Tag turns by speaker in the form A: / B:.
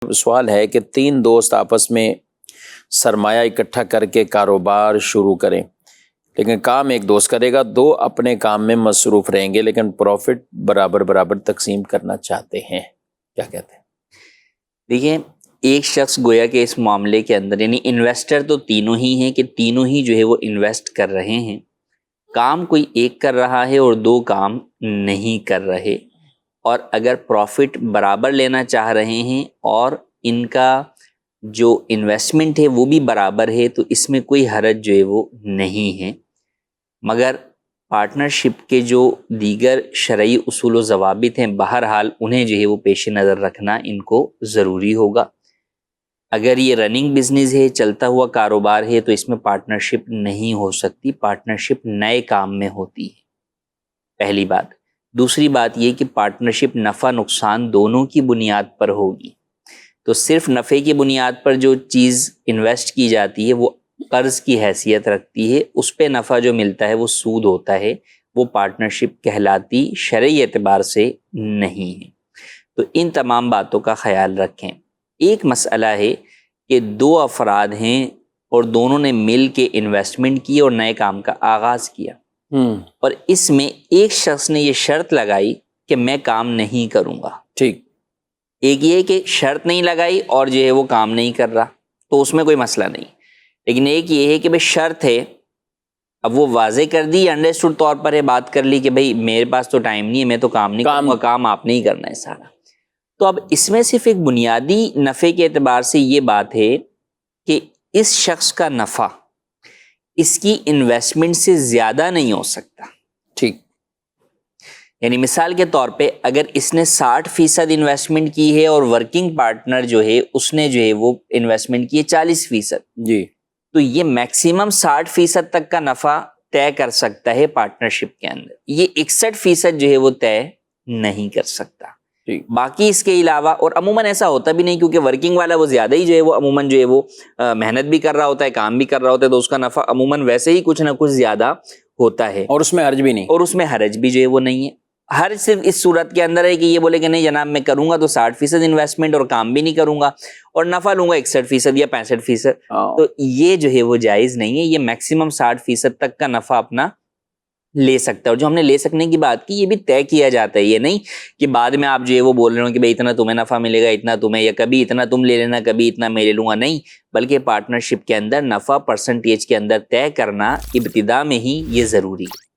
A: سوال ہے کہ 3 دوست آپس میں سرمایہ اکٹھا کر کے کاروبار شروع کریں، لیکن کام ایک دوست کرے گا، 2 اپنے کام میں مصروف رہیں گے لیکن پروفٹ برابر تقسیم کرنا چاہتے ہیں، کیا کہتے ہیں؟
B: دیکھیں، ایک شخص گویا کہ اس معاملے کے اندر، یعنی انویسٹر تو تینوں ہی ہیں کہ تینوں ہی جو ہے وہ انویسٹ کر رہے ہیں، کام کوئی ایک کر رہا ہے اور 2 کام نہیں کر رہے، اور اگر پروفٹ برابر لینا چاہ رہے ہیں اور ان کا جو انویسٹمنٹ ہے وہ بھی برابر ہے، تو اس میں کوئی حرج جو ہے وہ نہیں ہے، مگر پارٹنرشپ کے جو دیگر شرعی اصول و ضوابط ہیں بہرحال انہیں جو ہے وہ پیش نظر رکھنا ان کو ضروری ہوگا۔ اگر یہ رننگ بزنس ہے، چلتا ہوا کاروبار ہے، تو اس میں پارٹنرشپ نہیں ہو سکتی، پارٹنرشپ نئے کام میں ہوتی ہے، پہلی بات۔ دوسری بات یہ کہ پارٹنرشپ نفع نقصان دونوں کی بنیاد پر ہوگی، تو صرف نفع کی بنیاد پر جو چیز انویسٹ کی جاتی ہے وہ قرض کی حیثیت رکھتی ہے، اس پہ نفع جو ملتا ہے وہ سود ہوتا ہے، وہ پارٹنرشپ کہلاتی شرعی اعتبار سے نہیں ہے۔ تو ان تمام باتوں کا خیال رکھیں۔ ایک مسئلہ ہے کہ 2 افراد ہیں اور دونوں نے مل کے انویسٹمنٹ کی اور نئے کام کا آغاز کیا، اور اس میں ایک شخص نے یہ شرط لگائی کہ میں کام نہیں کروں گا،
A: ٹھیک،
B: ایک یہ کہ شرط نہیں لگائی اور جو ہے وہ کام نہیں کر رہا، تو اس میں کوئی مسئلہ نہیں، لیکن ایک یہ ہے کہ بھئی شرط ہے، اب وہ واضح کر دی، انڈرسٹوڈ طور پر ہے، بات کر لی کہ بھئی میرے پاس تو ٹائم نہیں ہے، میں تو کام نہیں کروں گا، کام آپ نہیں کرنا ہے سارا۔ تو اب اس میں صرف ایک بنیادی نفع کے اعتبار سے یہ بات ہے کہ اس شخص کا نفع اس کی انویسٹمنٹ سے زیادہ نہیں ہو سکتا،
A: ٹھیک،
B: یعنی مثال کے طور پہ اگر اس نے 60% انویسٹمنٹ کی ہے اور ورکنگ پارٹنر جو ہے اس نے جو ہے وہ انویسٹمنٹ کی ہے 40%،
A: جی،
B: تو یہ میکسیمم 60% تک کا نفع طے کر سکتا ہے پارٹنرشپ کے اندر، یہ 61% جو ہے وہ طے نہیں کر سکتا۔ باقی اس کے علاوہ، اور عموماً ایسا ہوتا بھی نہیں کیونکہ ورکنگ والا وہ زیادہ ہی جو ہے وہ عموماً جو ہے وہ محنت بھی کر رہا ہوتا ہے، کام بھی کر رہا ہوتا ہے، تو اس کا نفع عموماً ویسے ہی کچھ نہ کچھ زیادہ ہوتا ہے،
A: اور اس میں حرج بھی نہیں،
B: اور اس میں حرج بھی جو ہے وہ نہیں ہے۔ حرج صرف اس صورت کے اندر ہے کہ یہ بولے کہ نہیں جناب میں کروں گا تو 60% انویسٹمنٹ اور کام بھی نہیں کروں گا اور نفع لوں گا 61% یا 65%، تو یہ جو ہے وہ جائز نہیں ہے، یہ میکسیمم 60% تک کا نفع اپنا لے سکتا ہے، اور جو ہم نے لے سکنے کی بات کی یہ بھی طے کیا جاتا ہے، یہ نہیں کہ بعد میں آپ جو ہے وہ بول رہے ہو کہ بھئی اتنا تمہیں نفع ملے گا، اتنا تمہیں، یا کبھی اتنا تم لے لینا کبھی اتنا میں لے لوں گا، نہیں، بلکہ پارٹنرشپ کے اندر نفع پرسنٹیج کے اندر طے کرنا ابتدا میں ہی یہ ضروری ہے۔